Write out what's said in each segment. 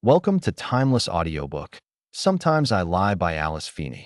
Welcome to Timeless Audiobook. Sometimes I Lie by Alice Feeney.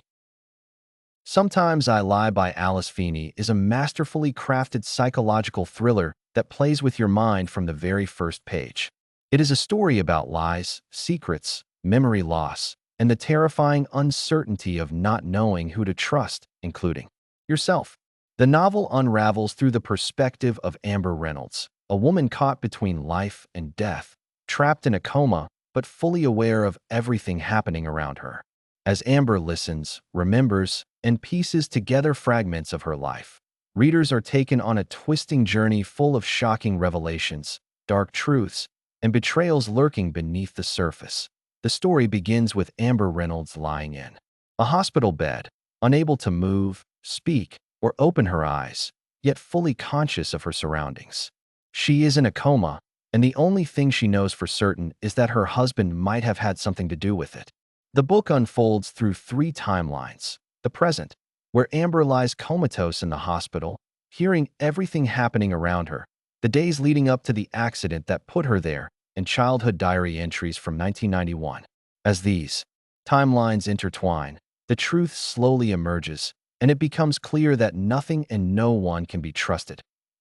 Sometimes I Lie by Alice Feeney is a masterfully crafted psychological thriller that plays with your mind from the very first page. It is a story about lies, secrets, memory loss, and the terrifying uncertainty of not knowing who to trust, including yourself. The novel unravels through the perspective of Amber Reynolds, a woman caught between life and death, trapped in a coma, but fully aware of everything happening around her. As Amber listens, remembers, and pieces together fragments of her life, readers are taken on a twisting journey full of shocking revelations, dark truths, and betrayals lurking beneath the surface. The story begins with Amber Reynolds lying in a hospital bed, unable to move, speak, or open her eyes, yet fully conscious of her surroundings. She is in a coma, and the only thing she knows for certain is that her husband might have had something to do with it. The book unfolds through three timelines: the present, where Amber lies comatose in the hospital, hearing everything happening around her, the days leading up to the accident that put her there, and childhood diary entries from 1991. As these timelines intertwine, the truth slowly emerges, and it becomes clear that nothing and no one can be trusted.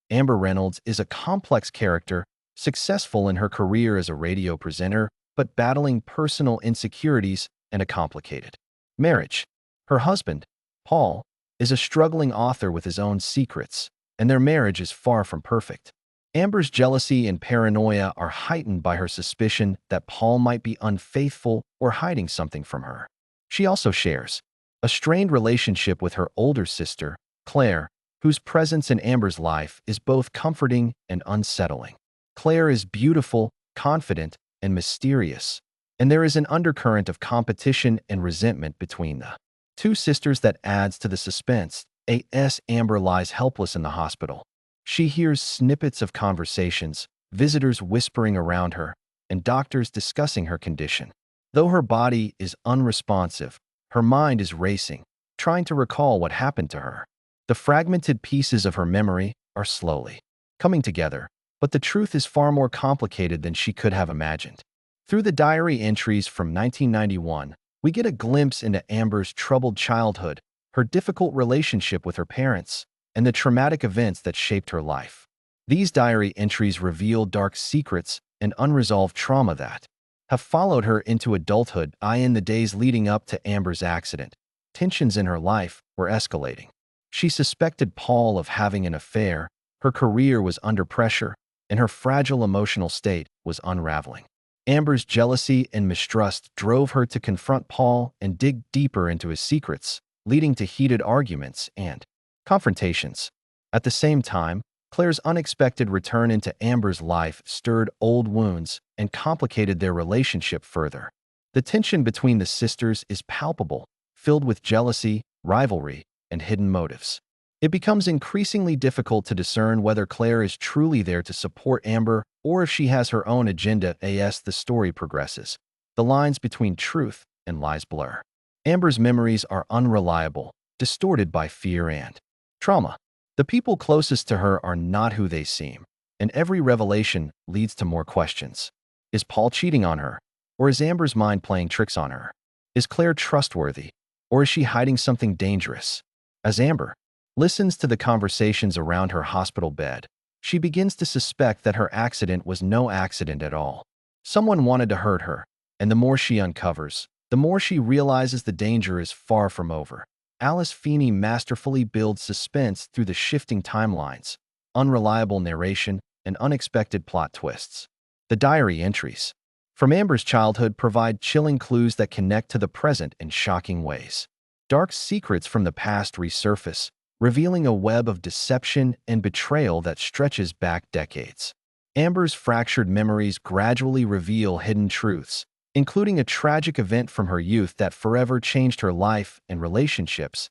Amber Reynolds is a complex character, successful in her career as a radio presenter, but battling personal insecurities and a complicated marriage. Her husband, Paul, is a struggling author with his own secrets, and their marriage is far from perfect. Amber's jealousy and paranoia are heightened by her suspicion that Paul might be unfaithful or hiding something from her. She also shares a strained relationship with her older sister, Claire, whose presence in Amber's life is both comforting and unsettling. Claire is beautiful, confident, and mysterious, and there is an undercurrent of competition and resentment between the two sisters that adds to the suspense. As Amber lies helpless in the hospital, she hears snippets of conversations, visitors whispering around her, and doctors discussing her condition. Though her body is unresponsive, her mind is racing, trying to recall what happened to her. The fragmented pieces of her memory are slowly coming together, but the truth is far more complicated than she could have imagined. Through the diary entries from 1991, we get a glimpse into Amber's troubled childhood, her difficult relationship with her parents, and the traumatic events that shaped her life. These diary entries reveal dark secrets and unresolved trauma that have followed her into adulthood. In the days leading up to Amber's accident, tensions in her life were escalating. She suspected Paul of having an affair, her career was under pressure, and her fragile emotional state was unraveling. Amber's jealousy and mistrust drove her to confront Paul and dig deeper into his secrets, leading to heated arguments and confrontations. At the same time, Claire's unexpected return into Amber's life stirred old wounds and complicated their relationship further. The tension between the sisters is palpable, filled with jealousy, rivalry, and hidden motives. It becomes increasingly difficult to discern whether Claire is truly there to support Amber or if she has her own agenda. As the story progresses, the lines between truth and lies blur. Amber's memories are unreliable, distorted by fear and trauma. The people closest to her are not who they seem, and every revelation leads to more questions. Is Paul cheating on her, or is Amber's mind playing tricks on her? Is Claire trustworthy, or is she hiding something dangerous? As Amber listens to the conversations around her hospital bed, she begins to suspect that her accident was no accident at all. Someone wanted to hurt her, and the more she uncovers, the more she realizes the danger is far from over. Alice Feeney masterfully builds suspense through the shifting timelines, unreliable narration, and unexpected plot twists. The diary entries from Amber's childhood provide chilling clues that connect to the present in shocking ways. Dark secrets from the past resurface, revealing a web of deception and betrayal that stretches back decades. Amber's fractured memories gradually reveal hidden truths, including a tragic event from her youth that forever changed her life and relationships.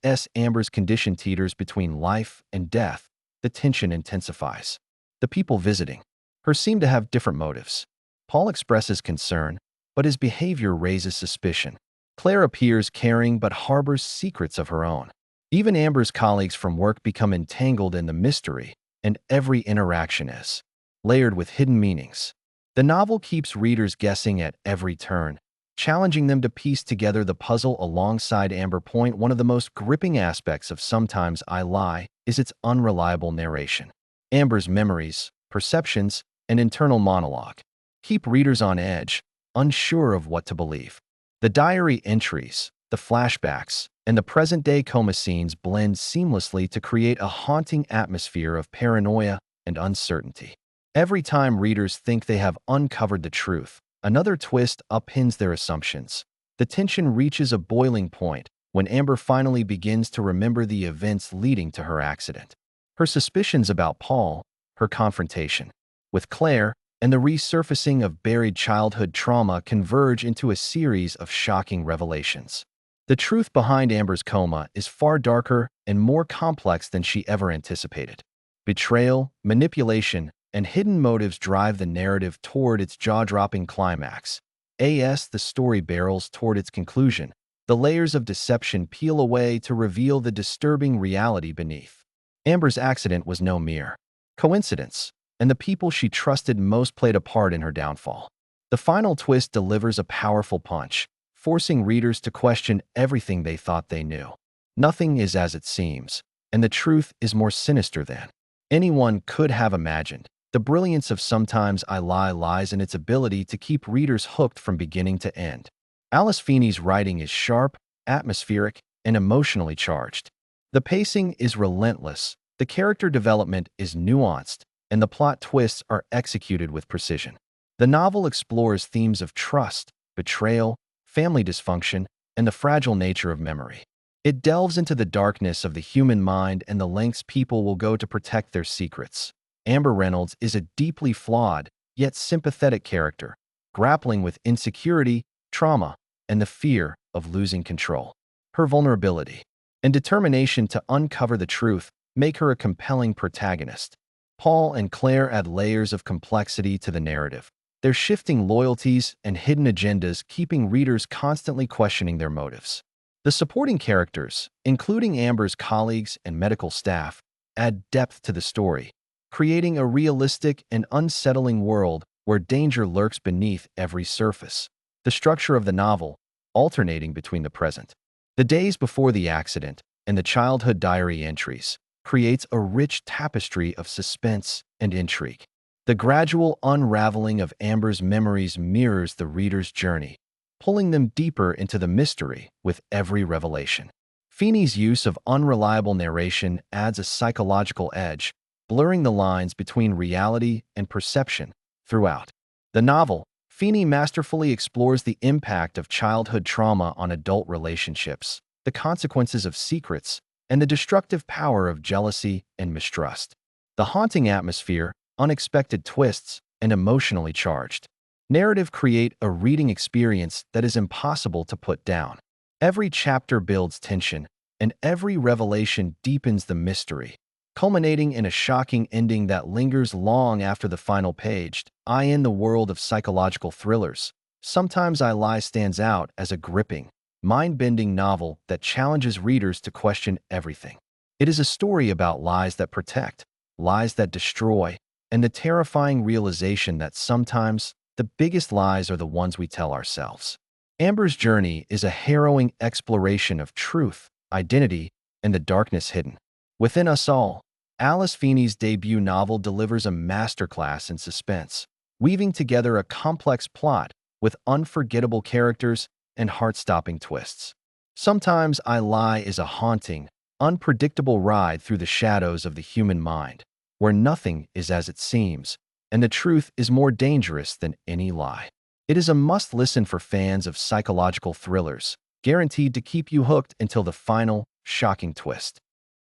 As Amber's condition teeters between life and death, the tension intensifies. The people visiting her seem to have different motives. Paul expresses concern, but his behavior raises suspicion. Claire appears caring but harbors secrets of her own. Even Amber's colleagues from work become entangled in the mystery, and every interaction is layered with hidden meanings. The novel keeps readers guessing at every turn, challenging them to piece together the puzzle alongside Amber. One of the most gripping aspects of Sometimes I Lie is its unreliable narration. Amber's memories, perceptions, and internal monologue keep readers on edge, unsure of what to believe. The diary entries, the flashbacks, and the present-day coma scenes blend seamlessly to create a haunting atmosphere of paranoia and uncertainty. Every time readers think they have uncovered the truth, another twist upends their assumptions. The tension reaches a boiling point when Amber finally begins to remember the events leading to her accident. Her suspicions about Paul, her confrontation with Claire, and the resurfacing of buried childhood trauma converge into a series of shocking revelations. The truth behind Amber's coma is far darker and more complex than she ever anticipated. Betrayal, manipulation, and hidden motives drive the narrative toward its jaw-dropping climax. As the story barrels toward its conclusion, the layers of deception peel away to reveal the disturbing reality beneath. Amber's accident was no mere coincidence, and the people she trusted most played a part in her downfall. The final twist delivers a powerful punch, forcing readers to question everything they thought they knew. Nothing is as it seems, and the truth is more sinister than anyone could have imagined. The brilliance of Sometimes I Lie lies in its ability to keep readers hooked from beginning to end. Alice Feeney's writing is sharp, atmospheric, and emotionally charged. The pacing is relentless, the character development is nuanced, and the plot twists are executed with precision. The novel explores themes of trust, betrayal, family dysfunction, and the fragile nature of memory. It delves into the darkness of the human mind and the lengths people will go to protect their secrets. Amber Reynolds is a deeply flawed, yet sympathetic character, grappling with insecurity, trauma, and the fear of losing control. Her vulnerability and determination to uncover the truth make her a compelling protagonist. Paul and Claire add layers of complexity to the narrative, their shifting loyalties and hidden agendas keeping readers constantly questioning their motives. The supporting characters, including Amber's colleagues and medical staff, add depth to the story, creating a realistic and unsettling world where danger lurks beneath every surface. The structure of the novel, alternating between the present, the days before the accident, and the childhood diary entries, creates a rich tapestry of suspense and intrigue. The gradual unraveling of Amber's memories mirrors the reader's journey, pulling them deeper into the mystery with every revelation. Feeney's use of unreliable narration adds a psychological edge, blurring the lines between reality and perception throughout. The novel, Feeney masterfully explores the impact of childhood trauma on adult relationships, the consequences of secrets, and the destructive power of jealousy and mistrust. The haunting atmosphere, unexpected twists, and emotionally charged narrative create a reading experience that is impossible to put down. Every chapter builds tension, and every revelation deepens the mystery, culminating in a shocking ending that lingers long after the final page. In the world of psychological thrillers, Sometimes I Lie stands out as a gripping, mind-bending novel that challenges readers to question everything. It is a story about lies that protect, lies that destroy, and the terrifying realization that sometimes the biggest lies are the ones we tell ourselves. Amber's journey is a harrowing exploration of truth, identity, and the darkness hidden within us all. Alice Feeney's debut novel delivers a masterclass in suspense, weaving together a complex plot with unforgettable characters and heart-stopping twists. Sometimes I Lie is a haunting, unpredictable ride through the shadows of the human mind, where nothing is as it seems, and the truth is more dangerous than any lie. It is a must-listen for fans of psychological thrillers, guaranteed to keep you hooked until the final, shocking twist.